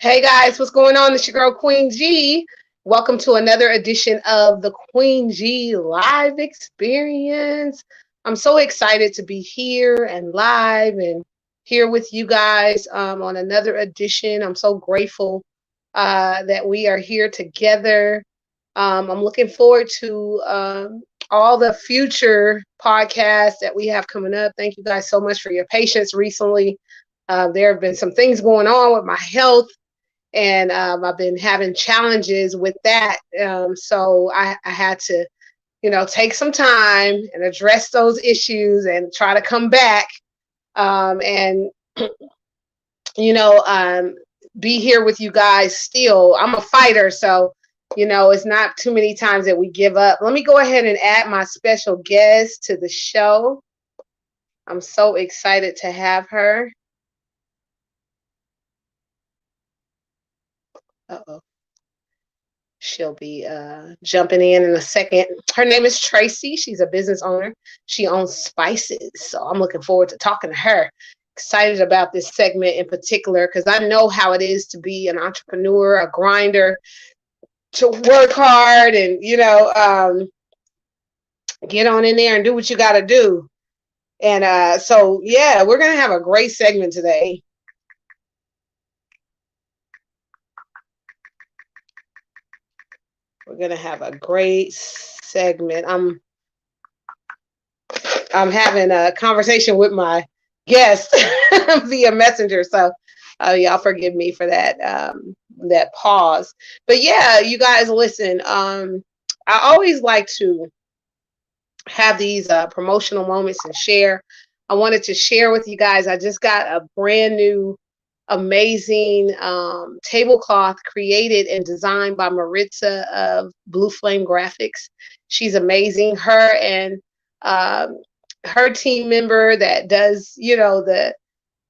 Hey guys, what's going on? It's your girl Queen G. Welcome to another edition of the Queen G Live Experience. I'm so excited to be here and live and here with you guys on another edition. I'm so grateful that we are here together. I'm looking forward to all the future podcasts that we have coming up. Thank you guys so much for your patience recently. There have been some things going on with my health and I've been having challenges with that. So I had to, take some time and address those issues and try to come back and, be here with you guys still. I'm a fighter, so, it's not too many times that we give up. Let me go ahead and add my special guest to the show. I'm so excited to have her. Uh-oh. She'll be jumping in a second. Her name is Tracee. She's a business owner. She owns spices. So I'm looking forward to talking to her. Excited about this segment in particular because I know how it is to be an entrepreneur, a grinder, to work hard and, get on in there and do what you got to do. And so, yeah, we're going to have a great segment today. We're gonna have a great segment. I'm having a conversation with my guest via messenger, so y'all forgive me for that that pause. But yeah, you guys listen. I always like to have these promotional moments and share. I wanted to share with you guys. I just got a brand new amazing tablecloth created and designed by Maritza of Blue Flame Graphics. She's amazing. Her and her team member that does, the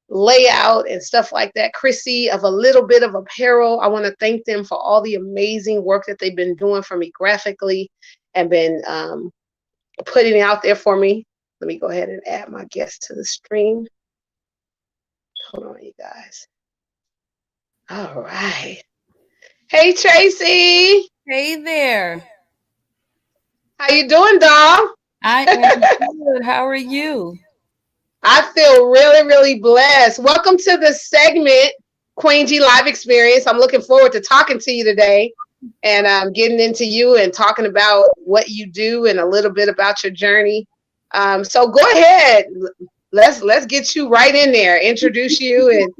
layout and stuff like that, Tracee of A Little Bit of Apparel. I want to thank them for all the amazing work that they've been doing for me graphically and been putting it out there for me. Let me go ahead and add my guest to the stream. Hold on, you guys. All right. Hey, Tracee. Hey there. How you doing, doll? I am good. How are you? I feel really, really blessed. Welcome to the segment, Queen G Live Experience. I'm looking forward to talking to you today and getting into you and talking about what you do and a little bit about your journey. So go ahead. Let's get you right in there. Introduce you and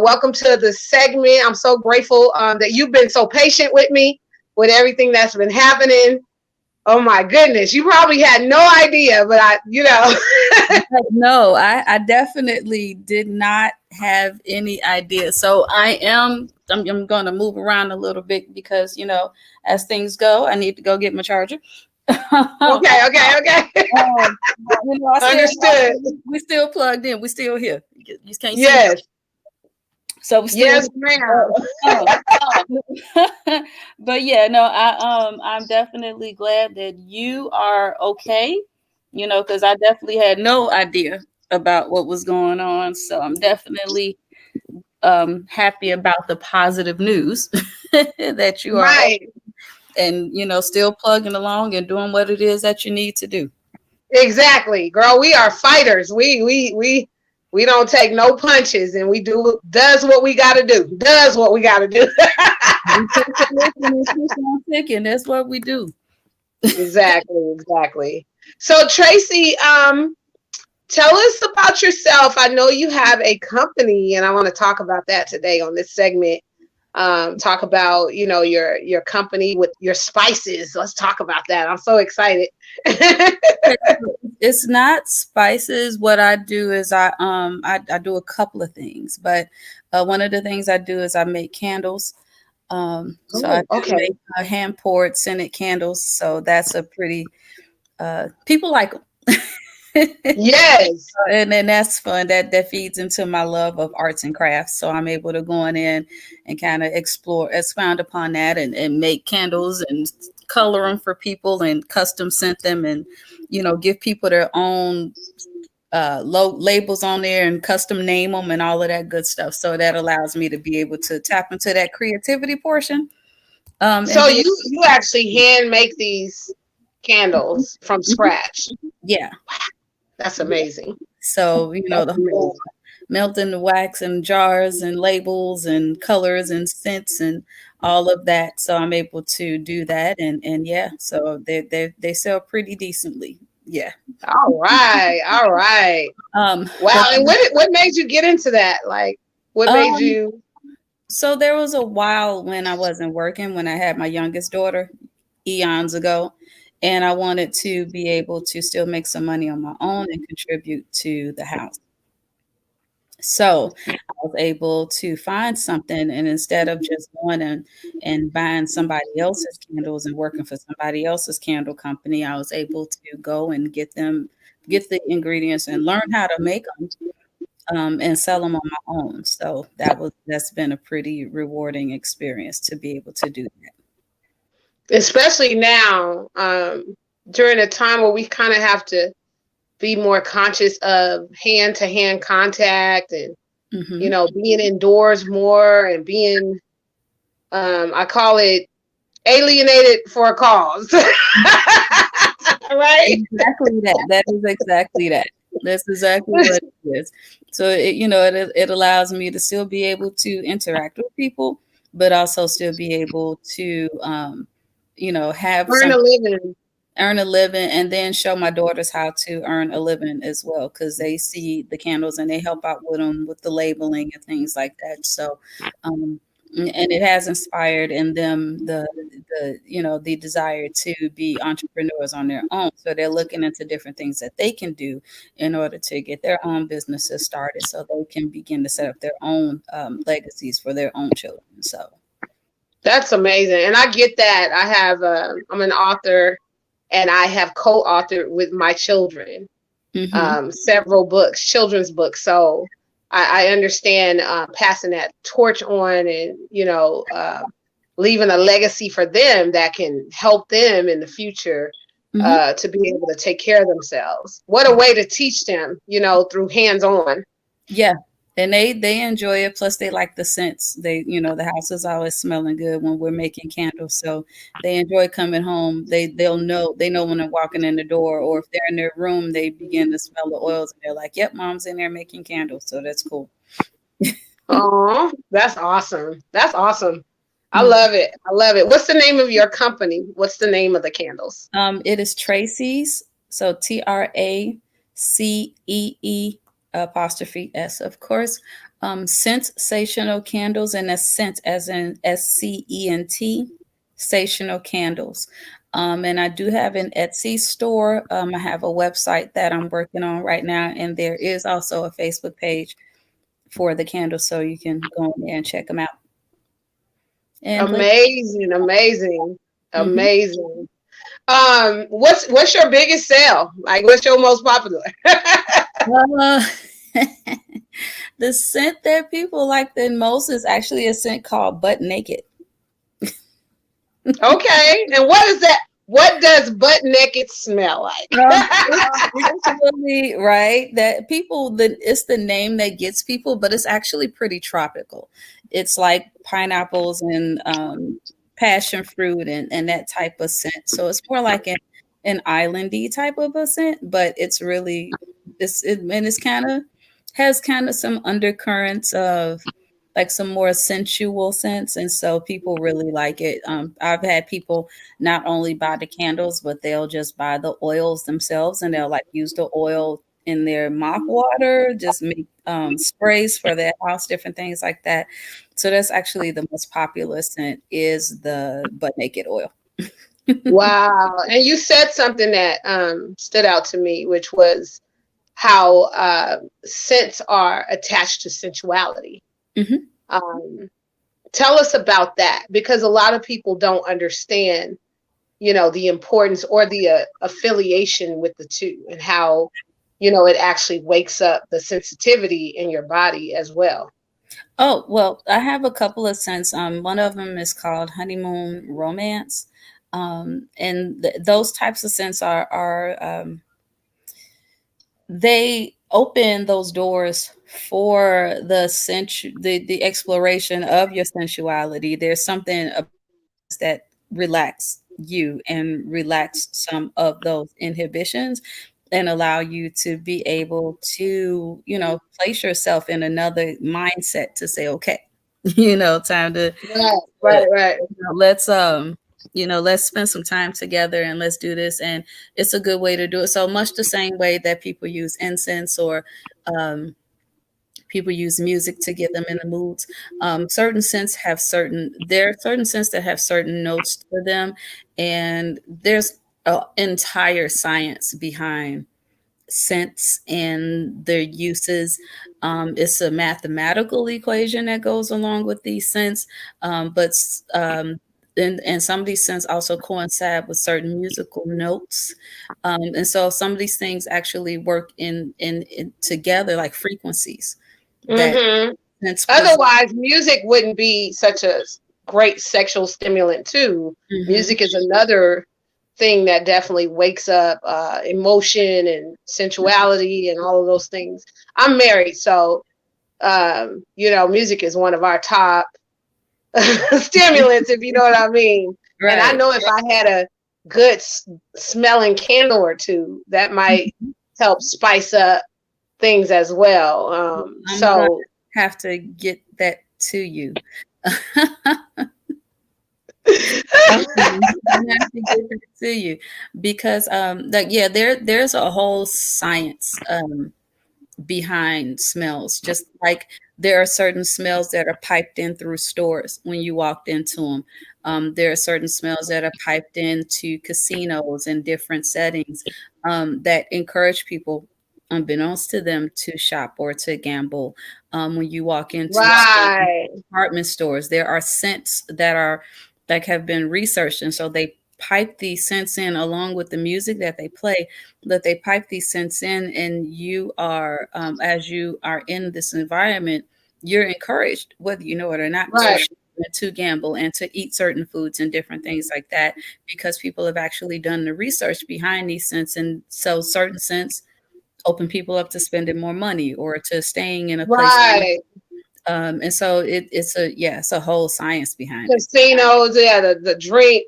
welcome to the segment. I'm so grateful that you've been so patient with me with everything that's been happening. Oh my goodness, you probably had no idea, but No, I definitely did not have any idea. So I'm going to move around a little bit because, as things go, I need to go get my charger. Okay. Understood. We still plugged in. We still here. You can't see. Yes. So we still, yes, ma'am. But yeah, no, I'm definitely glad that you are okay. Because I definitely had no idea about what was going on. So I'm definitely happy about the positive news that you are right. And still plugging along and doing what it is that you need to do. Exactly, girl. We are fighters. We don't take no punches, and we does what we got to do. Does what we got to do. And that's what we do. Exactly. So Tracee, tell us about yourself. I know you have a company, and I want to talk about that today on this segment. Talk about your company with your spices. Let's talk about that. I'm so excited. It's not spices. What I do is I do a couple of things, but one of the things I do is I make candles. So I make hand poured scented candles. So that's a pretty people like them. Yes. And then that's fun. That feeds into my love of arts and crafts. So I'm able to go in and kind of expound upon that and make candles and color them for people and custom scent them and, give people their own labels on there and custom name them and all of that good stuff. So that allows me to be able to tap into that creativity portion. And So then you actually hand make these candles from mhm, scratch. yeah, That's yeah. amazing. So That's the whole amazing. melting the wax and jars and labels and colors and scents and all of that. So I'm able to do that, and yeah, so they sell pretty decently. Yeah. All right. All right. Wow. But And what made you get into that? Like, what made um, you? so there was a while when I wasn't working when I had my youngest daughter eons ago, and I wanted to be able to still make some money on my own and contribute to the house. So I was able to find something, and instead of just going and buying somebody else's candles and working for somebody else's candle company, I was able to go and get the ingredients and learn how to make them, and sell them on my own. So that's been a pretty rewarding experience to be able to do that. Especially now, during a time where we kind of have to be more conscious of hand to hand contact and, Hmm. being indoors more and being, I call it alienated for a cause. Right? Exactly that. That is exactly that. That's exactly what it is. So it allows me to still be able to interact with people, but also still be able to have Earn some a living. earn a living, and then show my daughters how to earn a living as well, because they see the candles and they help out with them with the labeling and things like that. So um and it has inspired in them the desire to be entrepreneurs on their own, so they're looking into different things that they can do in order to get their own businesses started so they can begin to set up their own legacies for their own children. So That's amazing. And I get that. I'm an author and I have co-authored with my children hmm. several books, children's books. So I understand passing that torch on and, leaving a legacy for them that can help them in the future Hmm. to be able to take care of themselves. What a way to teach them, through hands on. Yeah, and they enjoy it. Plus, they like the scents. The house is always smelling good when we're making candles, so they enjoy coming home. They know when they're walking in the door, or if they're in their room, they begin to smell the oils, and they're like, "Yep, mom's in there making candles." So that's cool. Oh, that's awesome. That's awesome. I Mhm. love it. I love it. What's the name of your company? What's the name of the candles? It is Tracee's, so Tracee apostrophe S, of course. Sensational candles, and that's scent as in SCENT, sensational candles. And I do have an Etsy store. I have a website that I'm working on right now, and there is also a Facebook page for the candles, so you can go in there and check them out. And let Amazing, amazing, mhm. amazing. What's your biggest sale? Like, what's your most popular? Uh, the scent that people like the most is actually a scent called Butt Naked. Okay, and what is that? What does butt naked smell like? It's really right that it's the name that gets people, but it's actually pretty tropical. It's like pineapples and passion fruit and that type of scent. So it's more like an islandy type of a scent, but it's really and it's kind of has kind of some undercurrents of like some more sensual scents, and so people really like it. I've had people not only buy the candles, but they'll just buy the oils themselves, and they'll like use the oil in their mop water, just make sprays for their house, different things like that. So that's actually the most popular scent is the butt naked oil. Wow. And you said something that stood out to me, which was how scents are attached to sensuality. Hmm. Um, Tell us about that because a lot of people don't understand, the importance or the affiliation with the two and how, it actually wakes up the sensitivity in your body as well. Oh, well, I have a couple of scents. One of them is called Honeymoon Romance. And those types of scents are they open those doors for the exploration of your sensuality. There's something about scents that relax you and relax some of those inhibitions and allow you to be able to, place yourself in another mindset to say, okay, time Right, right, right. let's let's spend some time together and let's do this. And it's a good way to do it, so much the same way that people use incense, or um, people use music to get them in the moods. Certain scents have certain there are certain scents that have certain notes to them, and there's an entire science behind scents and their uses. It's a mathematical equation that goes along with these scents, but and some of these scents also coincide with certain musical notes, and so some of these things actually work in together like frequencies that Hmm. scents present. Otherwise, music wouldn't be such a great sexual stimulant too. Hmm. Music is another thing that definitely wakes up emotion and sensuality and all of those things. I'm married, so music is one of our top stimulants, if you know what I mean. And I Right. know if I had a good smelling candle or two, that might help spice up things as well. I'm gonna So have to get that to you. I'm gonna have to get that to you because like yeah, there's a whole science behind smells. Just like there are certain smells that are piped in through stores when you walked into them. There are certain smells that are piped into casinos and different settings that encourage people, unbeknownst to them, to shop or to gamble. When you walk into certain right, department stores, there are scents that have been researched, and so they pipe these scents in along with the music that they play, that they pipe these scents in, and you are as you are in this environment, you're encouraged, whether you know it or not, to right, shop and to gamble and to eat certain foods and different things like that, because people have actually done the research behind these scents. And so certain scents open people up to spending more money or to staying in a place. right. And so it's a whole science behind it. Casinos, yeah, the drink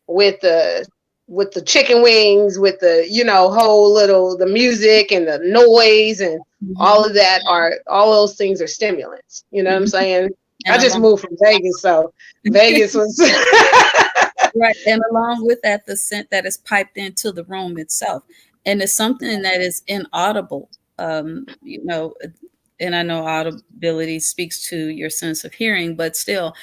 with the chicken wings, with the whole little the music and the noise and all Mhm. of that are all those things are stimulants. You know what I'm Mhm. saying? And I just along moved from Vegas, so Vegas was right, and along with that, the scent that is piped into the room itself, and it's something that is inaudible. And I know audibility speaks to your sense of hearing, but still,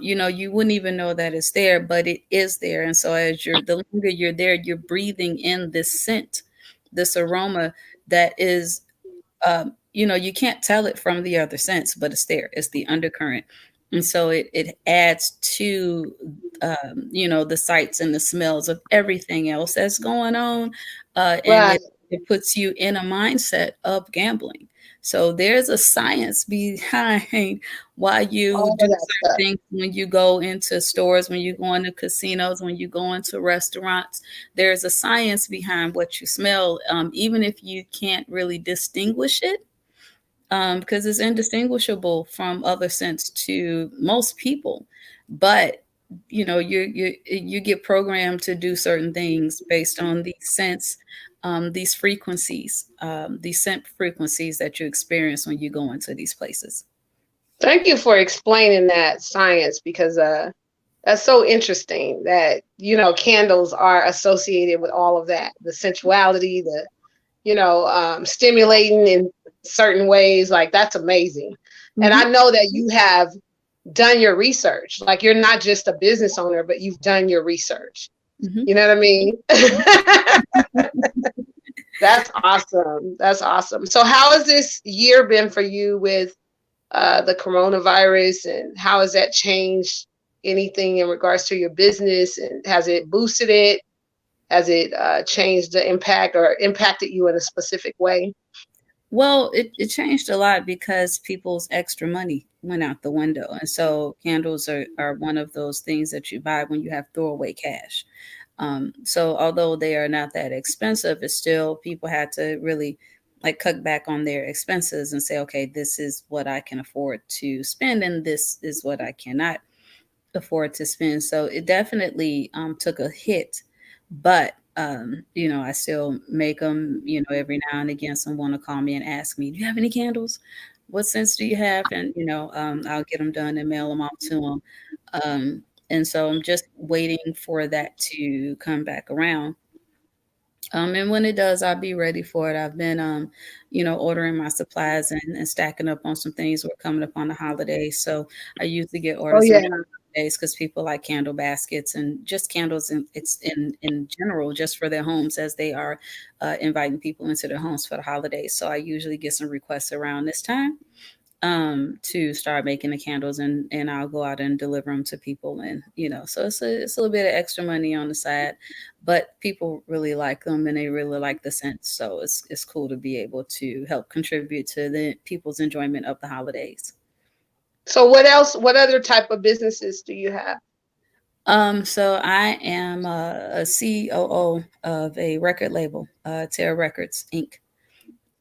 you wouldn't even know that it's there, but it is there. And so, the longer you're there, you're breathing in this scent, this aroma that is you can't tell it from the other sense, but it's there. It's the undercurrent. And so it adds to, the sights and the smells of everything else that's going on. And right. it puts you in a mindset of gambling. So there's a science behind why you All do of that certain stuff. things when you go into stores, when you go into casinos, when you go into restaurants. There's a science behind what you smell, even if you can't really distinguish it, because it's indistinguishable from other scents to most people. But you get programmed to do certain things based on these scents, these frequencies, these scent frequencies that you experience when you go into these places. Thank you for explaining that science because that's so interesting that candles are associated with all of that, the sensuality, the stimulating in certain ways. Like that's amazing. And I Hmm. know that you have done your research. Like you're not just a business owner, but you've done your research. Hmm. You know what I mean? That's awesome. That's awesome. So how has this year been for you with the coronavirus, and how has that changed anything in regards to your business? And has it boosted it? Has it changed the impact or impacted you in a specific way? Well, it changed a lot because people's extra money went out the window. And so candles are one of those things that you buy when you have throwaway cash. So although they are not that expensive, it's still people had to really like cut back on their expenses and say, okay, this is what I can afford to spend, and this is what I cannot afford to spend. So it definitely took a hit, but I still make them. Every now and again, someone will call me and ask me, "Do you have any candles? What scents do you have?" And I'll get them done and mail them off to them. And so I'm just waiting for that to come back around. And when it does, I'll be ready for it. I've been, ordering my supplies and stacking up on some things. We're coming up on the holidays, so I usually get Oh orders around yeah. days because people like candle baskets and just candles in general, just for their homes as they are inviting people into their homes for the holidays. So I usually get some requests around this time to start making the candles, and I'll go out and deliver them to people. And so it's a little bit of extra money on the side, but people really like them and they really like the scent. So it's cool to be able to help contribute to the people's enjoyment of the holidays. So what else? What other type of businesses do you have? So I am a COO of a record label, Terra Records Inc.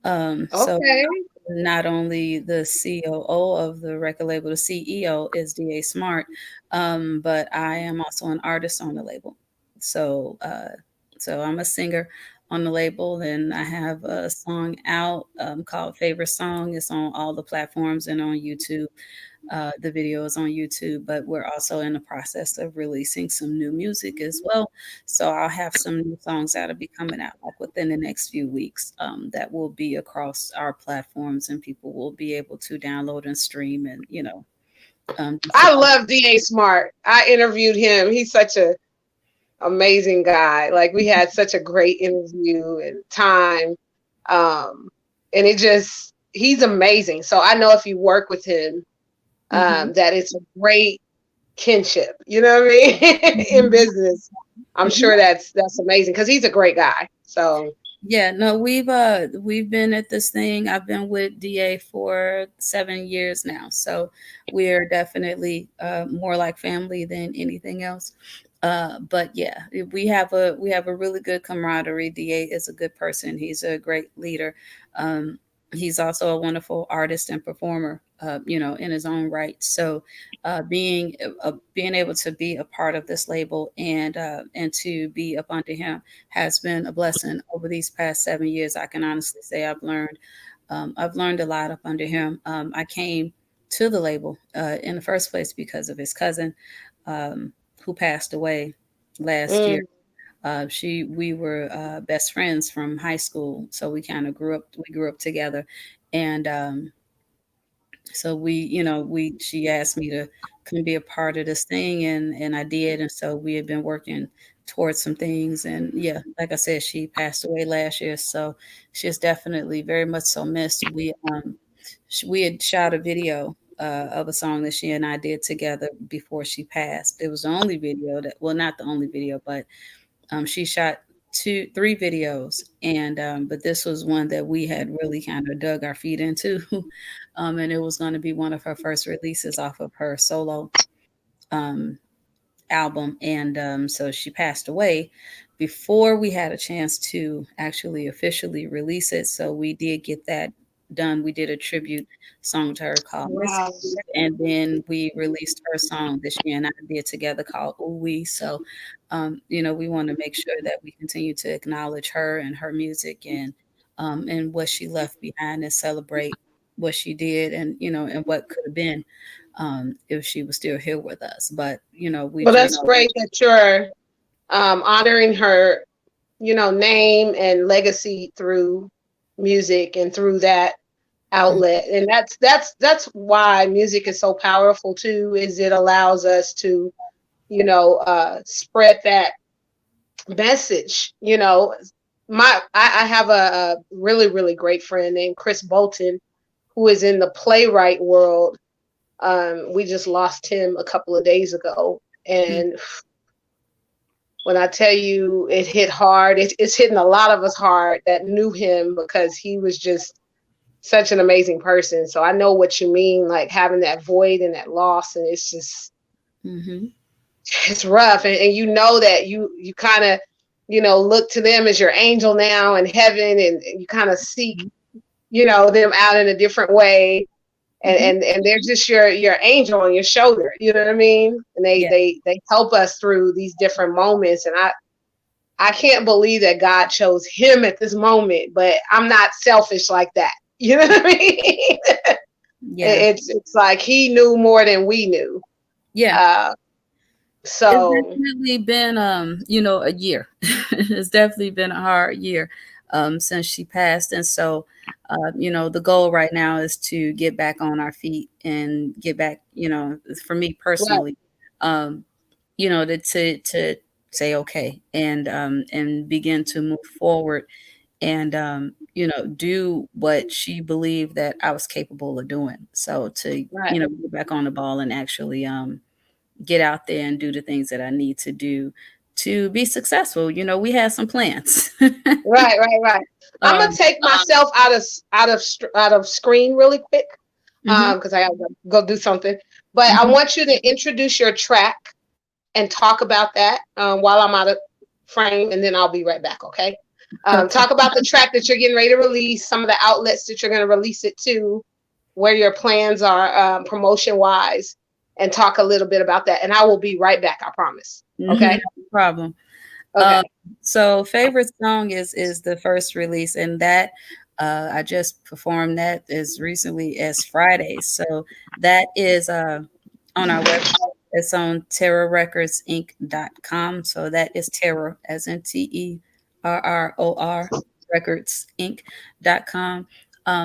So Okay. not only the COO of the record label, the CEO is DA Smart, but I am also an artist on the label. So, so I'm a singer on the label, and I have a song out called "Favorite Song." It's on all the platforms and on YouTube. The video is on YouTube, but we're also in the process of releasing some new music as well. So I'll have some new songs that'll be coming out like within the next few weeks, that will be across our platforms, and people will be able to download and stream and I support. love DA Smart. I interviewed him. He's such a amazing guy. Like we had such a great interview and time. Um, and he's amazing. So I know if you work with him, Hmm. that it's a great kinship. You know what I mean? In business, I'm Hmm. sure that's amazing because he's a great guy. So Yeah, no, we've been at this thing. I've been with DA for 7 years now, so we're definitely more like family than anything else. But yeah, we have a really good camaraderie. DA is a good person. He's a great leader. Um, he's also a wonderful artist and performer, in his own right. So, being able to be a part of this label and to be up under him has been a blessing over these past 7 years. I can honestly say I've learned a lot up under him. I came to the label in the first place because of his cousin, who passed away last year. mm. We were best friends from high school, so we kind of grew up. We grew up together, and so she asked me to come be a part of this thing, and I did. And so we had been working towards some things, and yeah, like I said, she passed away last year, so she's definitely very much so missed. We had shot a video of a song that she and I did together before she passed. It was the only video that, well, not the only video, but she shot three videos, and but this was one that we had really kind of dug our feet into, and it was going to be one of her first releases off of her solo um, album. And so she passed away before we had a chance to actually officially release it. So we did get that done. We did a tribute song to her called Miss Wow. You, and then we released her song that she and I did together called Ooh Wee. So, we want to make sure that we continue to acknowledge her and her music and what she left behind, and celebrate what she did, and what could have been if she was still here with us. But we Well, that's just great that you're honoring her, name and legacy through music and through that outlet. And that's why music is so powerful too, is it allows us to, spread that message. I have a really, really great friend named Chris Bolton who is in the playwright world. We just lost him a couple of days ago. And when I tell you it hit hard, it's hitting a lot of us hard that knew him because he was just such an amazing person. So I know what you mean, like having that void and that loss, and it's just mm-hmm. it's rough. And you know that you kind of look to them as your angel now in heaven, and you kind of seek them out in a different way, Mm-hmm. and they're just your angel on your shoulder. You know what I mean? And Yeah. they help us through these different moments. And I can't believe that God chose him at this moment, but I'm not selfish like that. You know what I mean? Yeah. It's like he knew more than we knew. Yeah. Uh, It's so definitely been a year. It's definitely been a hard year since she passed. And so the goal right now is to get back on our feet and get back, for me right, personally, um, to say okay and begin to move forward and do what she believed that I was capable of doing. So to, right, get back on the ball and actually get out there and do the things that I need to do to be successful. We had some plans. right. I'm gonna um, take myself out of screen really quick, mhm. because I gotta go do something. But I Mhm. want you to introduce your track and talk about that while I'm out of frame, and then I'll be right back. Okay. Okay. Talk about the track that you're getting ready to release, some of the outlets that you're going to release it to, where your plans are promotion wise, and talk a little bit about that. And I will be right back. I promise. Mhm. Okay. No problem. Okay. Um, so favorite song is the first release, and that I just performed that as recently as Friday. So that is on our website. It's on terrorrecordsinc.com. So that is terror as in TERROR recordsinc.com.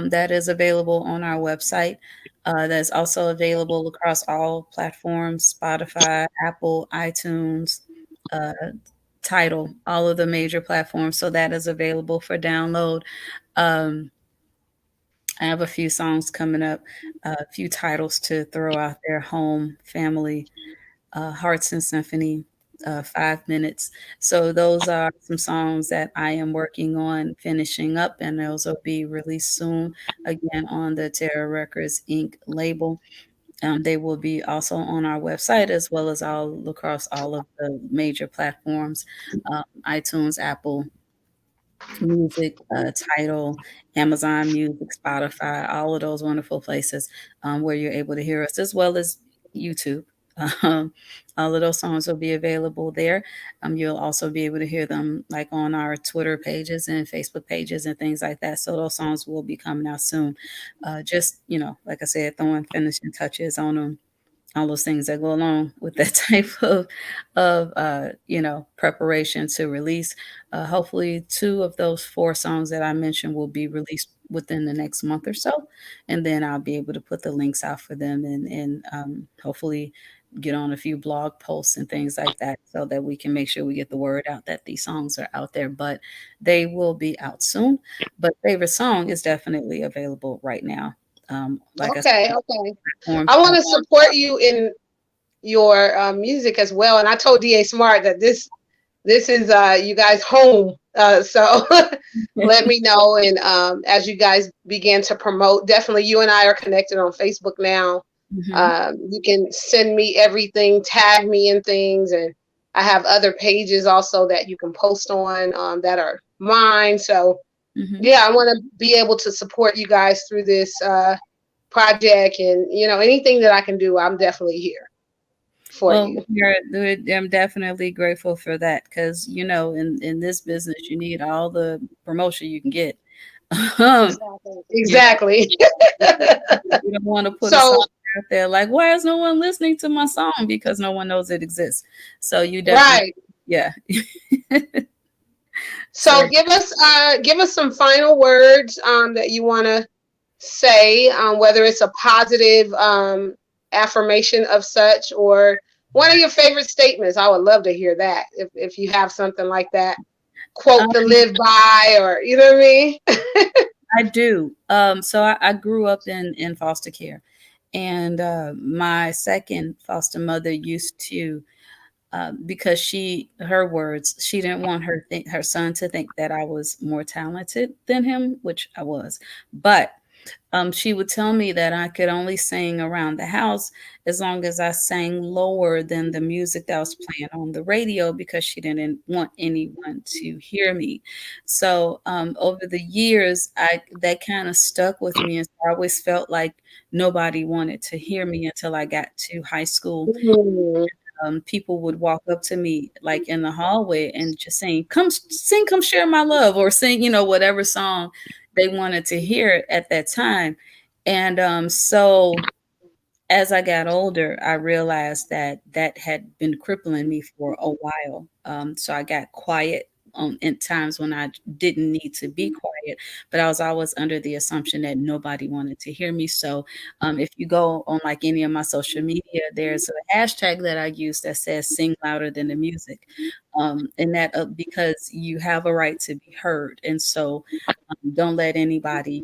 That is available on our website. That's also available across all platforms: Spotify, Apple, iTunes, uh, Title, all of the major platforms. So that is available for download. Um, I have a few songs coming up, a few titles to throw out there: Home, Family, Hearts and Symphony, 5 Minutes. So those are some songs that I am working on finishing up, and those will be released soon, again on the Terror Records Inc. label. They will be also on our website as well as all across all of the major platforms: iTunes, Apple Music, Tidal, Amazon Music, Spotify, all of those wonderful places where you're able to hear us, as well as YouTube. Um, all of those songs will be available there. You'll also be able to hear them like on our Twitter pages and Facebook pages and things like that. So those songs will be coming out soon. Just, like I said, throwing finishing touches on them, all those things that go along with that type of preparation to release. Hopefully, two of those four songs that I mentioned will be released within the next month or so, and then I'll be able to put the links out for them and hopefully get on a few blog posts and things like that so that we can make sure we get the word out that these songs are out there. But they will be out soon. But favorite song is definitely available right now. Like I said, Okay. Okay. platforms. I want to support you in your music as well. And I told DA Smart that this is you guys home. So let me know. And as you guys begin to promote, definitely you and I are connected on Facebook now. Mhm. You can send me everything, tag me in things, and I have other pages also that you can post on that are mine. So Mhm. yeah, I want to be able to support you guys through this project, and anything that I can do, I'm definitely here for Well, you. I'm definitely grateful for that because in this business you need all the promotion you can get. Exactly. You know, Exactly. you don't want to put a song So out there like, "Why is no one listening to my song?" Because no one knows it exists. So you definitely, right. yeah. So So give us some final words that you want to say, whether it's a positive affirmation of such, or one of your favorite statements. I would love to hear that if you have something like that. Quote to um, live by, or you know what I mean? I do. So I grew up in foster care, and my second foster mother used to because her words, she didn't want her son to think that I was more talented than him, which I was. But she would tell me that I could only sing around the house as long as I sang lower than the music that was playing on the radio because she didn't want anyone to hear me. So over the years, I that kind of stuck with me, and so I always felt like nobody wanted to hear me until I got to high school. Mm, People would walk up to me like in the hallway and just saying, "Come sing, come share my love," or sing, whatever song they wanted to hear at that time. And so as I got older, I realized that that had been crippling me for a while. So I got quiet in times when I didn't need to be quiet, but I was always under the assumption that nobody wanted to hear me. So if you go on like any of my social media, there's a hashtag that I use that says "Sing louder than the music," and that because you have a right to be heard, and so don't let anybody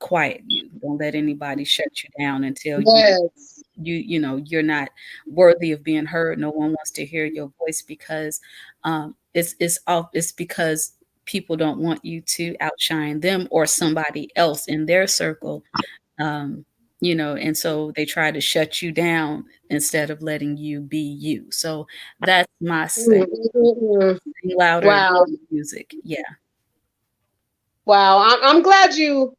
quiet you. Don't let anybody shut you down until yes. you're not worthy of being heard. No one wants to hear your voice because it's because people don't want you to outshine them or somebody else in their circle. Um, and so they try to shut you down instead of letting you be you. So that's my Mm, say. mm, mm, mm. Sing louder than Wow. the music. Yeah. Wow. I'm glad you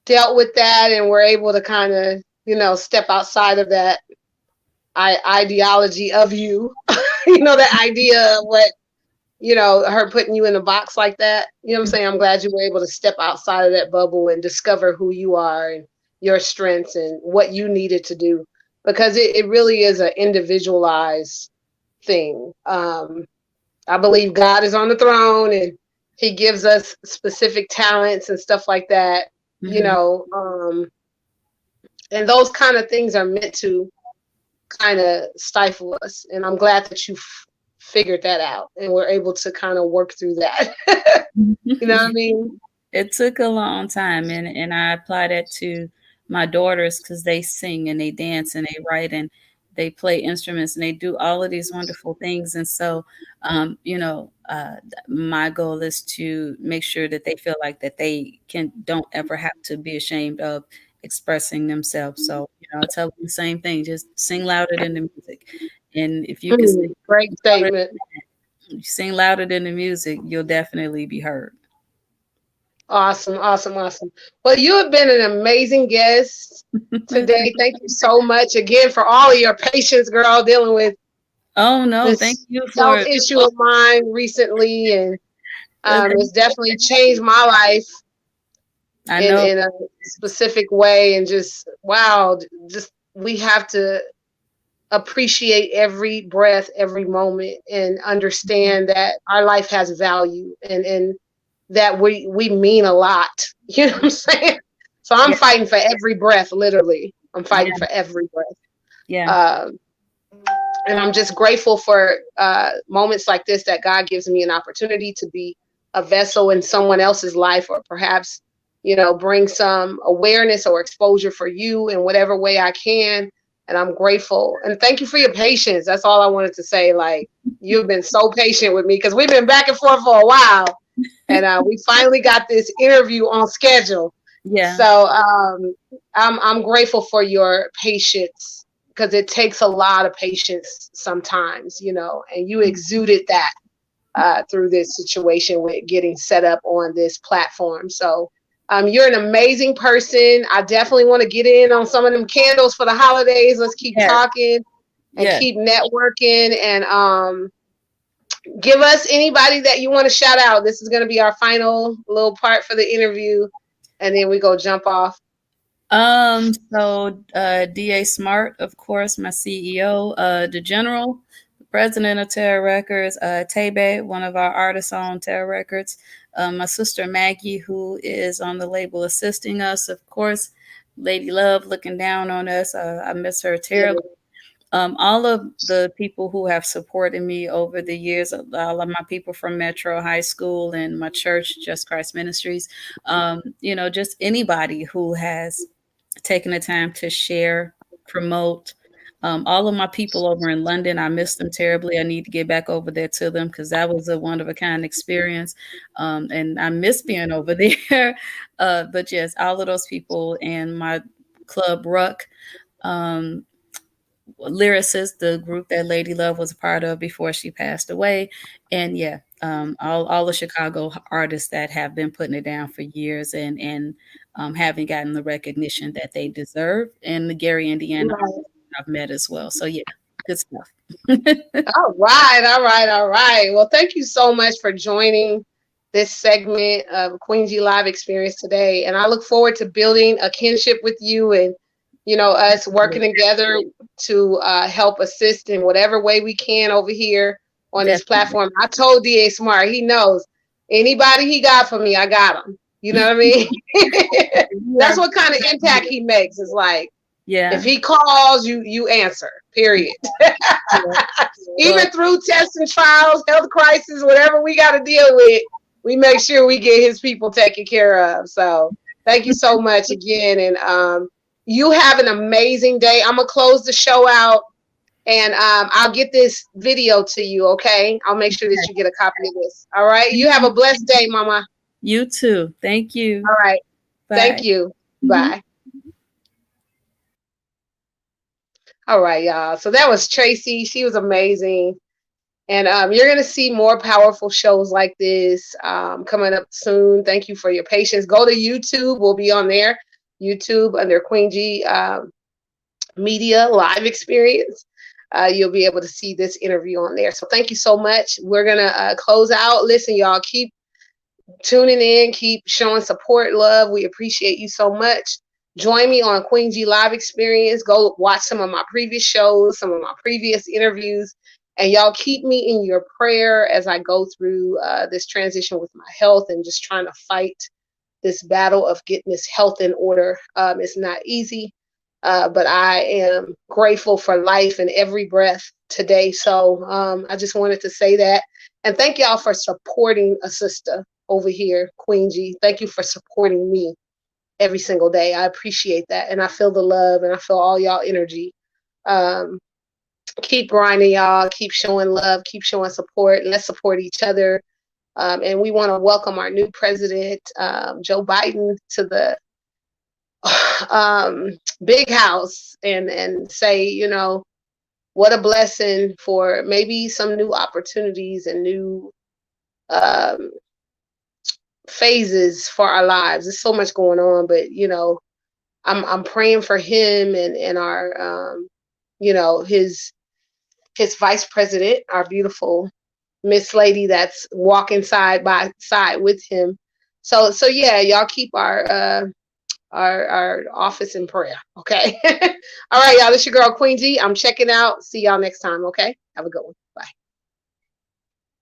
dealt with that and were able to kind of, step outside of that ideology of you, that idea of what, her putting you in a box like that. You know what I'm saying? I'm glad you were able to step outside of that bubble and discover who you are and your strengths and what you needed to do because it really is an individualized thing. I believe God is on the throne and he gives us specific talents and stuff like that, Hmm. and those kind of things are meant to kind of stifle us. And I'm glad that you figured that out and we're able to kind of work through that. You know what I mean? It took a long time, and I apply that to my daughters because they sing and they dance and they write and they play instruments and they do all of these wonderful things. And so, my goal is to make sure that they feel like that they don't ever have to be ashamed of expressing themselves. So, I tell them the same thing: just sing louder than the music. And if you can Great louder, statement. sing louder than the music, you'll definitely be heard. Awesome, awesome, awesome. Well, you have been an amazing guest today. Thank you so much again for all of your patience, girl, dealing with Oh no, thank this you health for issue of mine recently, and thank it's definitely changed my life I in know. a specific way. And just wow, just we have to appreciate every breath, every moment, and understand that our life has value and that we mean a lot. You know what I'm saying? So I'm Yeah, fighting for every breath, literally. I'm fighting yeah, for every breath. yeah. Um, and I'm just grateful for moments like this that God gives me an opportunity to be a vessel in someone else's life, or perhaps, bring some awareness or exposure for you in whatever way I can. And I'm grateful. And thank you for your patience. That's all I wanted to say. Like, you've been so patient with me because we've been back and forth for a while. And we finally got this interview on schedule. Yeah. So I'm grateful for your patience because it takes a lot of patience sometimes, and you exuded that through this situation with getting set up on this platform. So you're an amazing person. I definitely want to get in on some of them candles for the holidays. Let's keep Yes. talking and Yes. keep networking and give us anybody that you want to shout out. This is going to be our final little part for the interview, and then we go jump off. So DA Smart, of course, my CEO, the General, the President of Terra Records, Tebe, one of our artists on Terra Records, my sister Maggie, who is on the label assisting us, of course, Lady Love looking down on us. I miss her Yeah. terribly. All of the people who have supported me over the years, all of my people from Metro High School and my church, Just Christ Ministries, just anybody who has taken the time to share, promote, All of my people over in London, I miss them terribly. I need to get back over there to them because that was a one of a kind experience. And I miss being over there. But yes, all of those people and my club Ruck, um, lyricist, the group that Lady Love was a part of before she passed away. And yeah, all the Chicago artists that have been putting it down for years and haven't gotten the recognition that they deserve. And the Gary, Indiana Right. I've met as well. So yeah, good stuff. All right, all right, all right. Well, thank you so much for joining this segment of Queen G Live Experience today. And I look forward to building a kinship with you and, us working together to help assist in whatever way we can over here on this Definitely. platform. I told DA Smart, he knows anybody he got for me, I got him. You know what I mean? That's what kind of impact he makes. Is like, if Yeah. he calls, you answer, period. Well, Even through tests and trials, health crisis, whatever we got to deal with, we make sure we get his people taken care of. So thank you so much again. And you have an amazing day. I'm going to close the show out and I'll get this video to you. Okay. I'll make sure that you get a copy of this. All right. You have a blessed day, Mama. you too. Thank you. All right. Bye. Thank you. Mhm. Bye. All right, y'all. So that was Tracee. She was amazing. And you're going to see more powerful shows like this coming up soon. Thank you for your patience. Go to YouTube. We'll be on there. YouTube under Queen G Media Live Experience. You'll be able to see this interview on there. So thank you so much. We're going to close out. Listen, y'all, keep tuning in. Keep showing support, love. We appreciate you so much. Join me on Queen G Live Experience. Go watch some of my previous shows, some of my previous interviews. And y'all keep me in your prayer as I go through this transition with my health and just trying to fight this battle of getting this health in order. It's not easy, but I am grateful for life and every breath today. So I just wanted to say that. And thank y'all for supporting a sister over here, Queen G. Thank you for supporting me every single day. I appreciate that. And I feel the love and I feel all y'all energy. Keep grinding, y'all. Keep showing love. Keep showing support. Let's support each other. And we want to welcome our new president, Joe Biden, to the big house and say, what a blessing for maybe some new opportunities and new phases for our lives. There's so much going on, but I'm praying for him and our his vice president, our beautiful Miss Lady that's walking side by side with him. So yeah, y'all keep our office in prayer. Okay. All right, y'all. This your girl Queen G. I'm checking out. See y'all next time. Okay. Have a good one.